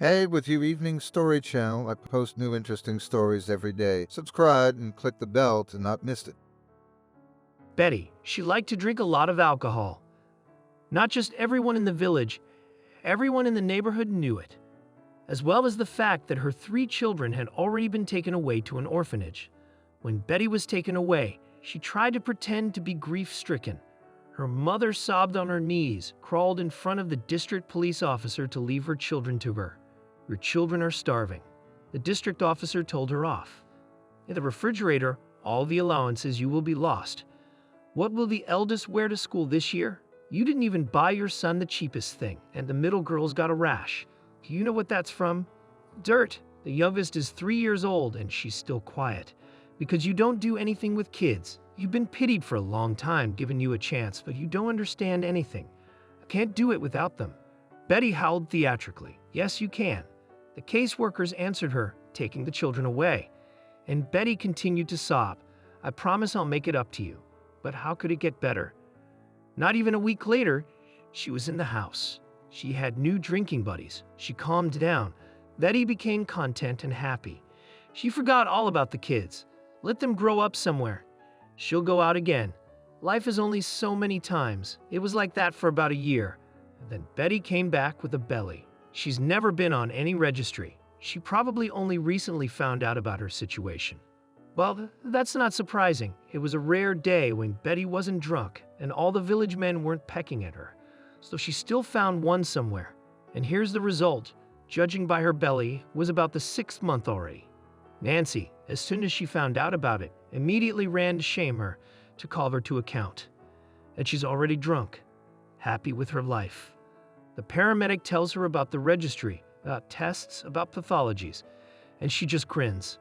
Hey, with you Evening Story Channel, I post new interesting stories every day. Subscribe and click the bell to not miss it. Betty, she liked to drink a lot of alcohol. Not just everyone in the village, everyone in the neighborhood knew it, as well as the fact that her 3 children had already been taken away to an orphanage. When Betty was taken away, she tried to pretend to be grief-stricken. Her mother sobbed on her knees, crawled in front of the district police officer to leave her children to her. "Your children are starving." The district officer told her off. "In the refrigerator, all the allowances, you will be lost. What will the eldest wear to school this year? You didn't even buy your son the cheapest thing, and the middle girl's got a rash. Do you know what that's from? Dirt. The youngest is 3 years old, and she's still quiet. Because you don't do anything with kids. You've been pitied for a long time, given you a chance, but you don't understand anything. I can't do it without them." Betty howled theatrically. "Yes, you can." The caseworkers answered her, taking the children away. And Betty continued to sob. "I promise I'll make it up to you." But how could it get better? Not even a week later, she was in the house. She had new drinking buddies. She calmed down. Betty became content and happy. She forgot all about the kids. Let them grow up somewhere. She'll go out again. Life is only so many times. It was like that for about a year. And then Betty came back with a belly. She's never been on any registry. She probably only recently found out about her situation. Well, that's not surprising. It was a rare day when Betty wasn't drunk and all the village men weren't pecking at her. So she still found one somewhere. And here's the result. Judging by her belly, was about the 6th month already. Nancy, as soon as she found out about it, immediately ran to shame her, to call her to account. And she's already drunk, happy with her life. The paramedic tells her about the registry, about tests, about pathologies, and she just grins.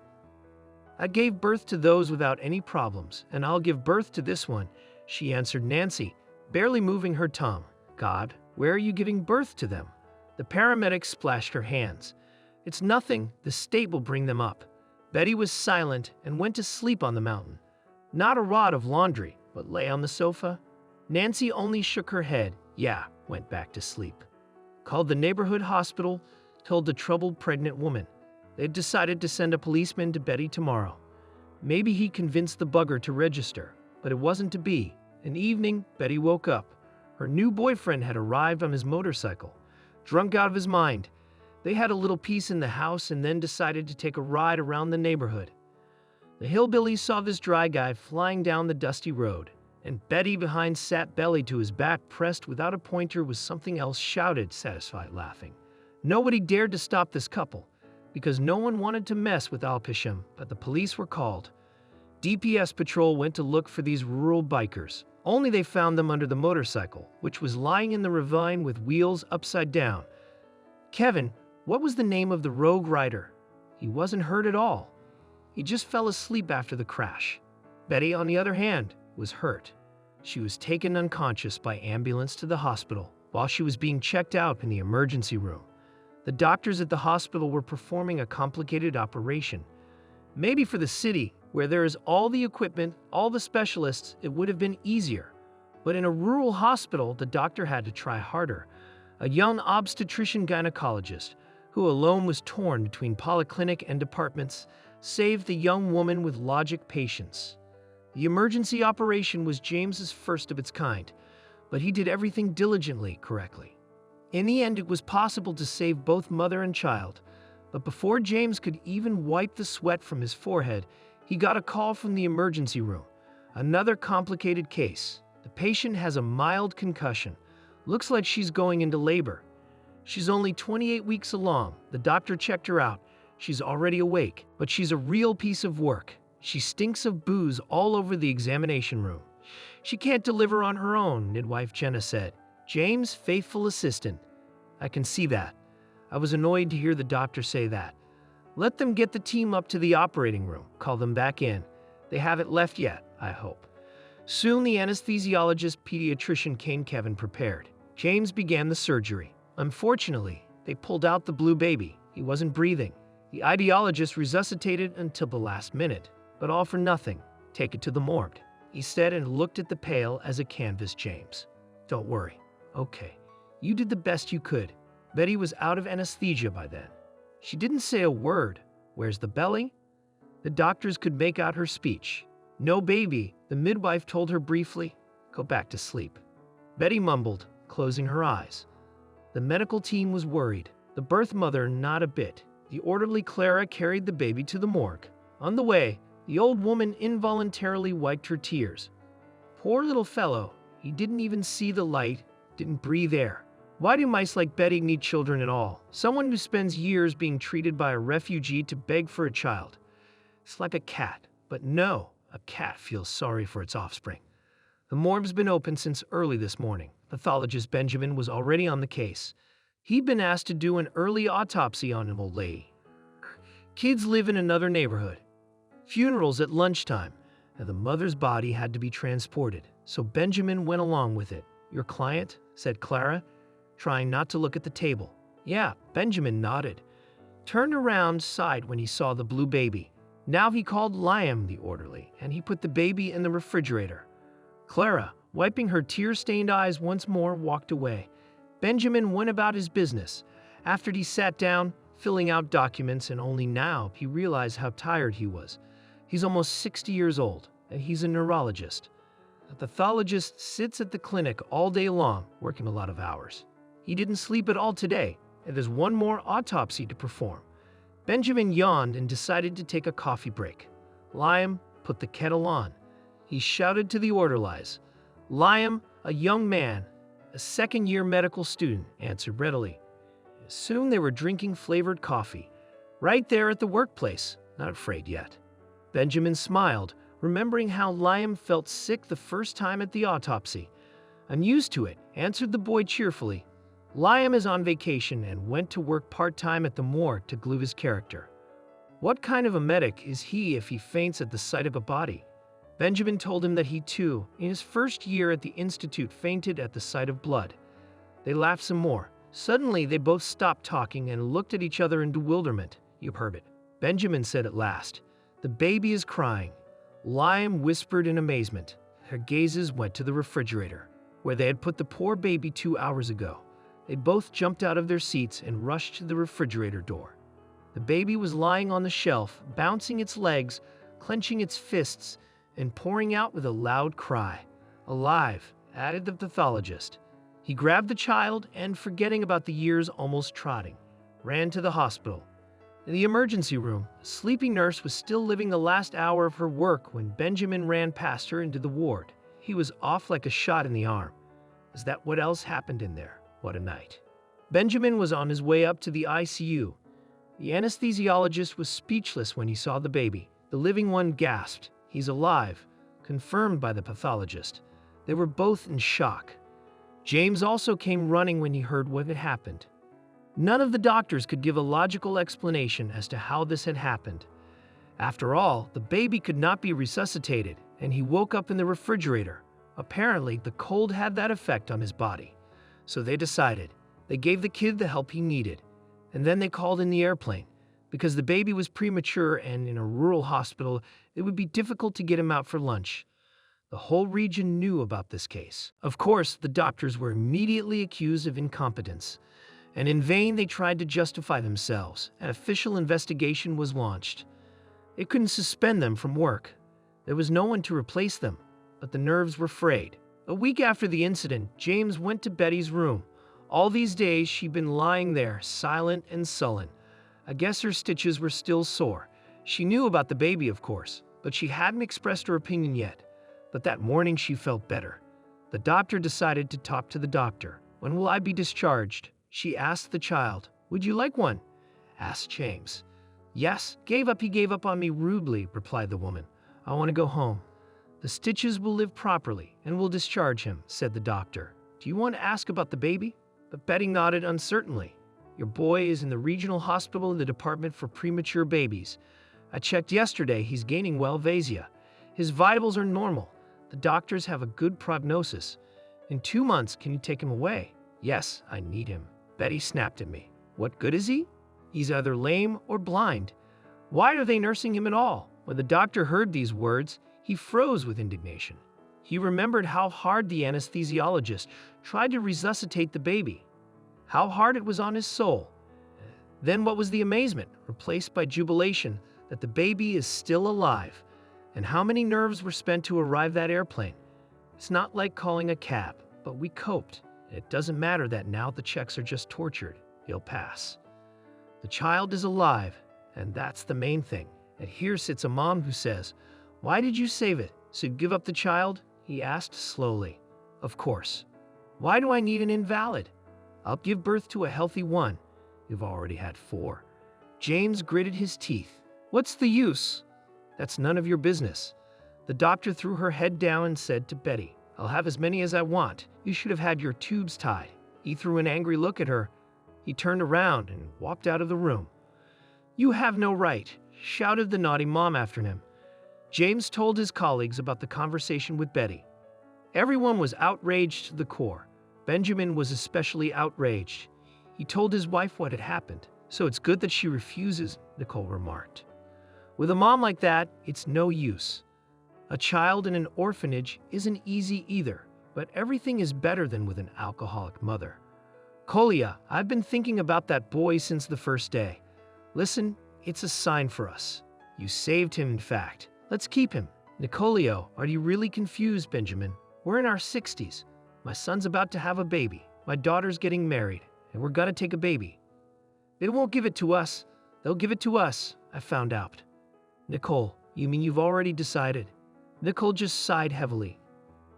"I gave birth to those without any problems, and I'll give birth to this one," she answered Nancy, barely moving her tongue. "God, where are you giving birth to them?" The paramedic splashed her hands. "It's nothing, the state will bring them up." Betty was silent and went to sleep on the mountain. Not a rod of laundry, but lay on the sofa. Nancy only shook her head. Yeah, went back to sleep. Called the neighborhood hospital, told the troubled pregnant woman. They'd decided to send a policeman to Betty tomorrow. Maybe he convinced the bugger to register, but it wasn't to be. An evening, Betty woke up. Her new boyfriend had arrived on his motorcycle, drunk out of his mind. They had a little peace in the house and then decided to take a ride around the neighborhood. The hillbillies saw this dry guy flying down the dusty road, and Betty behind sat belly to his back, pressed without a pointer with something else, shouted, satisfied, laughing. Nobody dared to stop this couple, because no one wanted to mess with Alpisham, but the police were called. DPS patrol went to look for these rural bikers. Only they found them under the motorcycle, which was lying in the ravine with wheels upside down. Kevin, what was the name of the rogue rider? He wasn't hurt at all. He just fell asleep after the crash. Betty, on the other hand, was hurt. She was taken unconscious by ambulance to the hospital while she was being checked out in the emergency room. The doctors at the hospital were performing a complicated operation. Maybe for the city, where there is all the equipment, all the specialists, it would have been easier. But in a rural hospital, the doctor had to try harder. A young obstetrician gynecologist, who alone was torn between polyclinic and departments, saved the young woman with logic patience. The emergency operation was James's first of its kind, but he did everything diligently, correctly. In the end, it was possible to save both mother and child, but before James could even wipe the sweat from his forehead, he got a call from the emergency room. Another complicated case. The patient has a mild concussion. Looks like she's going into labor. She's only 28 weeks along. The doctor checked her out. She's already awake, but she's a real piece of work. She stinks of booze all over the examination room. She can't deliver on her own, midwife Jenna said. James' faithful assistant. I can see that. I was annoyed to hear the doctor say that. Let them get the team up to the operating room. Call them back in. They haven't left yet, I hope. Soon the anesthesiologist pediatrician came. Kevin prepared. James began the surgery. Unfortunately, they pulled out the blue baby. He wasn't breathing. The ideologist resuscitated until the last minute, but all for nothing. Take it to the morgue, he said, and looked at the pail as a canvas. James, don't worry. Okay, you did the best you could. Betty was out of anesthesia by then. She didn't say a word. Where's the belly? The doctors could make out her speech. No baby, the midwife told her briefly. Go back to sleep. Betty mumbled, closing her eyes. The medical team was worried. The birth mother, not a bit. The orderly Clara carried the baby to the morgue. On the way, the old woman involuntarily wiped her tears. Poor little fellow, he didn't even see the light, didn't breathe air. Why do mice like Betty need children at all? Someone who spends years being treated by a refugee to beg for a child. It's like a cat, but no, a cat feels sorry for its offspring. The morgue's been open since early this morning. Pathologist Benjamin was already on the case. He'd been asked to do an early autopsy on an old lady. Kids live in another neighborhood. Funerals at lunchtime, and the mother's body had to be transported, so Benjamin went along with it. Your client? Said Clara, trying not to look at the table. Yeah, Benjamin nodded. Turned around, sighed when he saw the blue baby. Now he called Liam, the orderly, and he put the baby in the refrigerator. Clara, wiping her tear-stained eyes once more, walked away. Benjamin went about his business. After he sat down, filling out documents, and only now he realized how tired he was. He's almost 60 years old, and he's a neurologist. A pathologist sits at the clinic all day long, working a lot of hours. He didn't sleep at all today, and there's one more autopsy to perform. Benjamin yawned and decided to take a coffee break. Liam put the kettle on. He shouted to the orderlies. Liam, a young man, a second-year medical student, answered readily. Soon they were drinking flavored coffee, right there at the workplace, not afraid yet. Benjamin smiled, remembering how Liam felt sick the first time at the autopsy. I'm used to it, answered the boy cheerfully. Liam is on vacation and went to work part-time at the morgue to glue his character. What kind of a medic is he if he faints at the sight of a body? Benjamin told him that he too, in his first year at the institute, fainted at the sight of blood. They laughed some more. Suddenly, they both stopped talking and looked at each other in bewilderment. You've heard it. Benjamin said at last, the baby is crying. Liam whispered in amazement. Their gazes went to the refrigerator, where they had put the poor baby 2 hours ago. They both jumped out of their seats and rushed to the refrigerator door. The baby was lying on the shelf, bouncing its legs, clenching its fists, and pouring out with a loud cry. Alive, added the pathologist. He grabbed the child and, forgetting about the years almost trotting, ran to the hospital. In the emergency room, a sleeping nurse was still living the last hour of her work when Benjamin ran past her into the ward. He was off like a shot in the arm. Is that what else happened in there? What a night. Benjamin was on his way up to the ICU. The anesthesiologist was speechless when he saw the baby. The living one gasped. He's alive, confirmed by the pathologist. They were both in shock. James also came running when he heard what had happened. None of the doctors could give a logical explanation as to how this had happened. After all, the baby could not be resuscitated, and he woke up in the refrigerator. Apparently, the cold had that effect on his body. So they decided. They gave the kid the help he needed. And then they called in the airplane. Because the baby was premature and in a rural hospital, it would be difficult to get him out for lunch. The whole region knew about this case. Of course, the doctors were immediately accused of incompetence. And in vain they tried to justify themselves. An official investigation was launched. It couldn't suspend them from work. There was no one to replace them, but the nerves were frayed. A week after the incident, James went to Betty's room. All these days she'd been lying there, silent and sullen. I guess her stitches were still sore. She knew about the baby, of course, but she hadn't expressed her opinion yet. But that morning she felt better. The doctor decided to talk to the doctor. When will I be discharged? She asked the child. Would you like one? Asked James. Yes, he gave up on me rudely, replied the woman. I want to go home. The stitches will live properly and will discharge him, said the doctor. Do you want to ask about the baby? But Betty nodded uncertainly. Your boy is in the regional hospital in the department for premature babies. I checked yesterday, he's gaining Vasia. His vitals are normal. The doctors have a good prognosis. In 2 months, can you take him away? Yes, I need him. Betty snapped at me. What good is he? He's either lame or blind. Why are they nursing him at all? When the doctor heard these words, he froze with indignation. He remembered how hard the anesthesiologist tried to resuscitate the baby, how hard it was on his soul. Then what was the amazement, replaced by jubilation that the baby is still alive? And how many nerves were spent to arrive that airplane? It's not like calling a cab, but we coped. It doesn't matter that now the checks are just tortured. He'll pass. The child is alive, and that's the main thing. And here sits a mom who says, "Why did you save it? So you'd give up the child?" He asked slowly. "Of course. Why do I need an invalid? I'll give birth to a healthy one. You've already had 4. James gritted his teeth. "What's the use?" "That's none of your business." The doctor threw her head down and said to Betty, "I'll have as many as I want. You should have had your tubes tied." He threw an angry look at her. He turned around and walked out of the room. "You have no right," shouted the naughty mom after him. James told his colleagues about the conversation with Betty. Everyone was outraged to the core. Benjamin was especially outraged. He told his wife what had happened. "So it's good that she refuses," Nicole remarked. "With a mom like that, it's no use. A child in an orphanage isn't easy either, but everything is better than with an alcoholic mother. Kolia, I've been thinking about that boy since the first day. Listen, it's a sign for us. You saved him, in fact. Let's keep him." "Nicolio, are you really confused, Benjamin? We're in our 60s. My son's about to have a baby. My daughter's getting married, and we're gonna take a baby. They won't give it to us. They'll give it to us, I found out." "Nicole, you mean you've already decided?" Nicole just sighed heavily.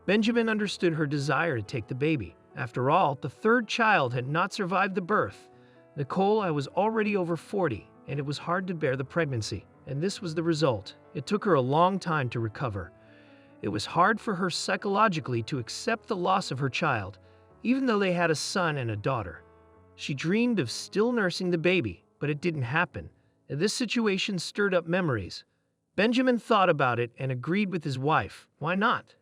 Benjamin understood her desire to take the baby. After all, the 3rd child had not survived the birth. "Nicole, I was already over 40, and it was hard to bear the pregnancy. And this was the result. It took her a long time to recover. It was hard for her psychologically to accept the loss of her child, even though they had a son and a daughter. She dreamed of still nursing the baby, but it didn't happen. And this situation stirred up memories. Benjamin thought about it and agreed with his wife. Why not?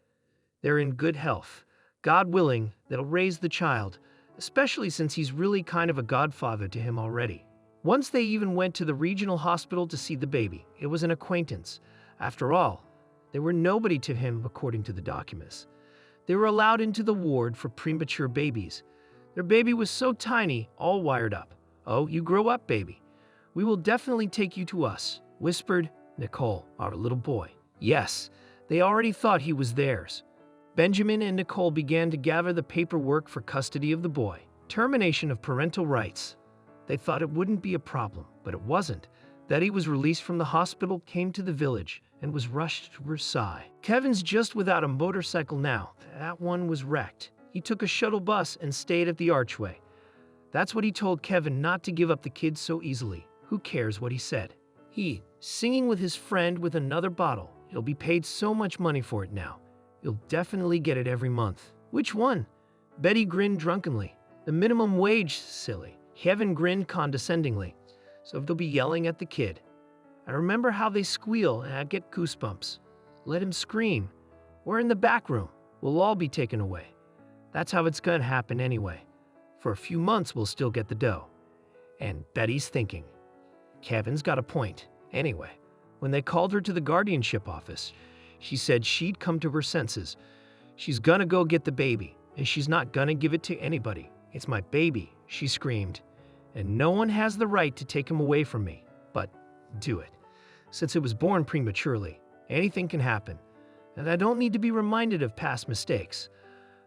They're in good health. God willing, they'll raise the child, especially since he's really kind of a godfather to him already. Once they even went to the regional hospital to see the baby. It was an acquaintance. After all, they were nobody to him according to the documents. They were allowed into the ward for premature babies. Their baby was so tiny, all wired up. "Oh, you grow up, baby. We will definitely take you to us," whispered Nicole, our little boy. Yes, they already thought he was theirs. Benjamin and Nicole began to gather the paperwork for custody of the boy. Termination of parental rights. They thought it wouldn't be a problem, but it wasn't. Betty was released from the hospital, came to the village, and was rushed to Versailles. Kevin's just without a motorcycle now. That one was wrecked. He took a shuttle bus and stayed at the archway. That's what he told Kevin, not to give up the kids so easily. Who cares what he said? He, singing with his friend with another bottle. He'll be paid so much money for it now. You'll definitely get it every month. Which one? Betty grinned drunkenly. The minimum wage, silly. Kevin grinned condescendingly. So they'll be yelling at the kid. I remember how they squeal and I get goosebumps. Let him scream. We're in the back room. We'll all be taken away. That's how it's gonna happen anyway. For a few months we'll still get the dough. And Betty's thinking. Kevin's got a point. Anyway, when they called her to the guardianship office, she said she'd come to her senses. She's gonna go get the baby, and she's not gonna give it to anybody. It's my baby, she screamed. And no one has the right to take him away from me. But do it. Since it was born prematurely, anything can happen. And I don't need to be reminded of past mistakes.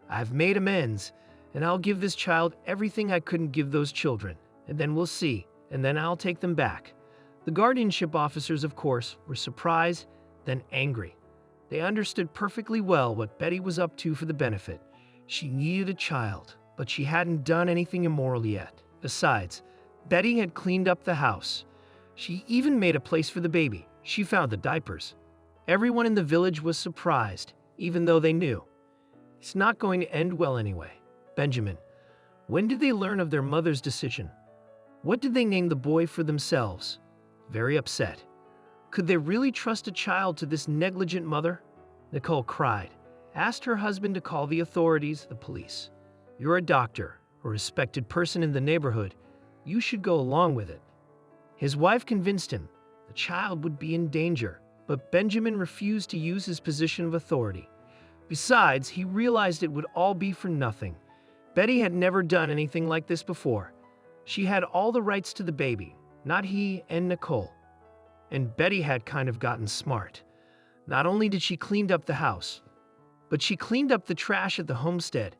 I've made amends, and I'll give this child everything I couldn't give those children. And then we'll see, and then I'll take them back. The guardianship officers, of course, were surprised, then angry. They understood perfectly well what Betty was up to for the benefit. She needed a child, but she hadn't done anything immoral yet. Besides, Betty had cleaned up the house. She even made a place for the baby. She found the diapers. Everyone in the village was surprised, even though they knew. It's not going to end well anyway. Benjamin, when did they learn of their mother's decision? What did they name the boy for themselves? Very upset. Could they really trust a child to this negligent mother? Nicole cried, asked her husband to call the authorities, the police. You're a doctor, a respected person in the neighborhood. You should go along with it. His wife convinced him the child would be in danger, but Benjamin refused to use his position of authority. Besides, he realized it would all be for nothing. Betty had never done anything like this before. She had all the rights to the baby, not he and Nicole. And Betty had kind of gotten smart. Not only did she clean up the house, but she cleaned up the trash at the homestead,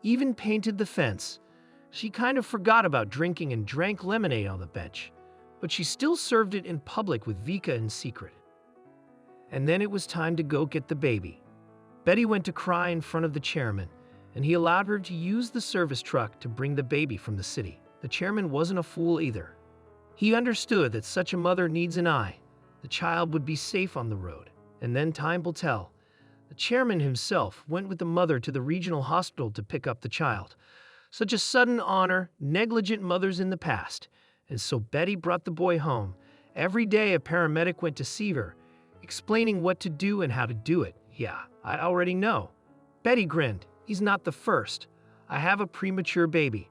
even painted the fence. She kind of forgot about drinking and drank lemonade on the bench, but she still served it in public with Vika in secret. And then it was time to go get the baby. Betty went to cry in front of the chairman, and he allowed her to use the service truck to bring the baby from the city. The chairman wasn't a fool either. He understood that such a mother needs an eye. The child would be safe on the road, and then time will tell. The chairman himself went with the mother to the regional hospital to pick up the child. Such a sudden honor, negligent mothers in the past. And so Betty brought the boy home. Every day a paramedic went to see her, explaining what to do and how to do it. Yeah, I already know. Betty grinned. He's not the first. I have a premature baby.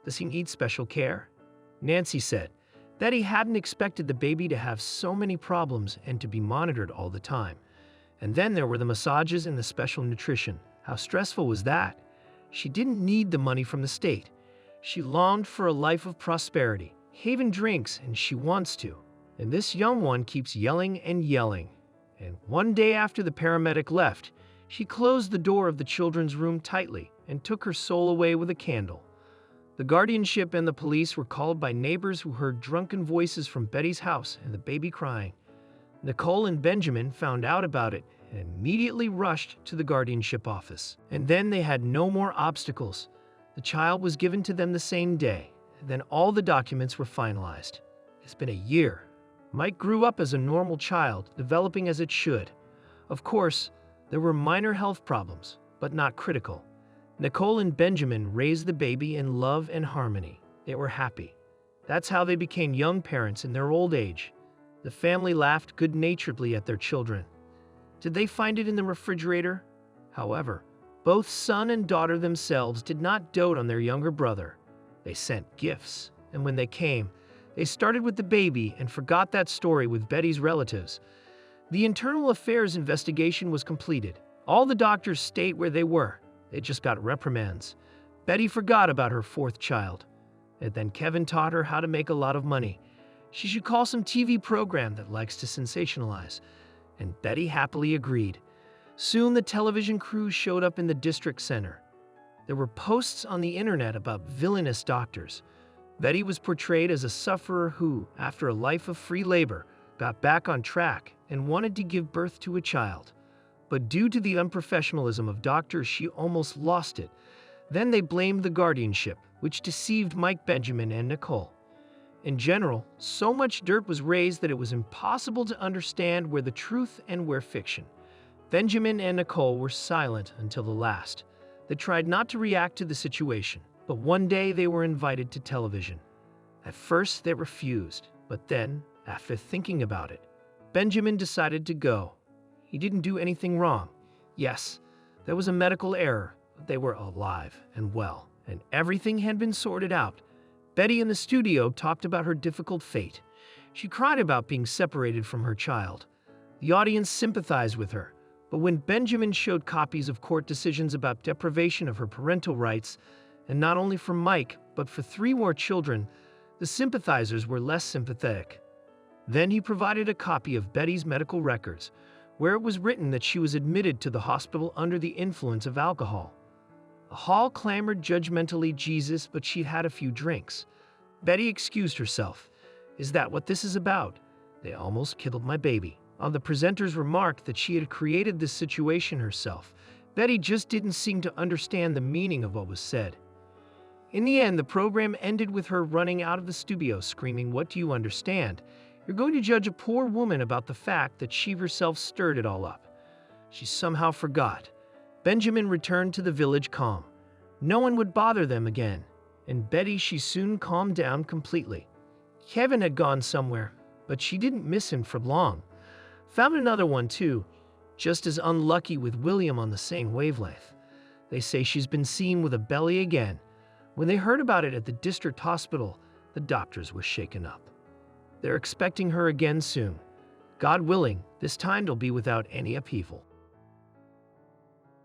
Does he need special care? Nancy said. Betty hadn't expected the baby to have so many problems and to be monitored all the time. And then there were the massages and the special nutrition. How stressful was that? She didn't need the money from the state. She longed for a life of prosperity. Haven drinks, and she wants to. And this young one keeps yelling and yelling. And one day after the paramedic left, she closed the door of the children's room tightly and took her soul away with a candle. The guardianship and the police were called by neighbors who heard drunken voices from Betty's house and the baby crying. Nicole and Benjamin found out about it and immediately rushed to the guardianship office. And then they had no more obstacles. The child was given to them the same day, and then all the documents were finalized. It's been a year. Mike grew up as a normal child, developing as it should. Of course, there were minor health problems, but not critical. Nicole and Benjamin raised the baby in love and harmony. They were happy. That's how they became young parents in their old age. The family laughed good-naturedly at their children. Did they find it in the refrigerator? However, both son and daughter themselves did not dote on their younger brother. They sent gifts, and when they came, they started with the baby and forgot that story with Betty's relatives. The internal affairs investigation was completed. All the doctors stayed where they were. They just got reprimands. Betty forgot about her fourth child. And then Kevin taught her how to make a lot of money. She should call some TV program that likes to sensationalize. And Betty happily agreed. Soon the television crew showed up in the district center. There were posts on the internet about villainous doctors. Betty was portrayed as a sufferer who, after a life of free labor, got back on track and wanted to give birth to a child. But due to the unprofessionalism of doctors, she almost lost it. Then they blamed the guardianship, which deceived Mike, Benjamin, and Nicole. In general, so much dirt was raised that it was impossible to understand where the truth and where fiction. Benjamin and Nicole were silent until the last. They tried not to react to the situation, but one day they were invited to television. At first, they refused, but then, after thinking about it, Benjamin decided to go. He didn't do anything wrong. Yes, there was a medical error, but they were alive and well, and everything had been sorted out. Betty in the studio talked about her difficult fate. She cried about being separated from her child. The audience sympathized with her, but when Benjamin showed copies of court decisions about deprivation of her parental rights, and not only for Mike, but for 3 more children, the sympathizers were less sympathetic. Then he provided a copy of Betty's medical records, where it was written that she was admitted to the hospital under the influence of alcohol. The hall clamored judgmentally Jesus, but she'd had a few drinks. Betty excused herself. Is that what this is about? They almost killed my baby. The presenters remarked that she had created this situation herself. Betty just didn't seem to understand the meaning of what was said. In the end, the program ended with her running out of the studio screaming, "What do you understand? You're going to judge a poor woman about the fact that she herself stirred it all up." She somehow forgot. Benjamin returned to the village calm. No one would bother them again. And Betty, she soon calmed down completely. Kevin had gone somewhere, but she didn't miss him for long. Found another one too, just as unlucky with William on the same wavelength. They say she's been seen with a belly again. When they heard about it at the district hospital, the doctors were shaken up. They're expecting her again soon. God willing, this time it'll be without any upheaval.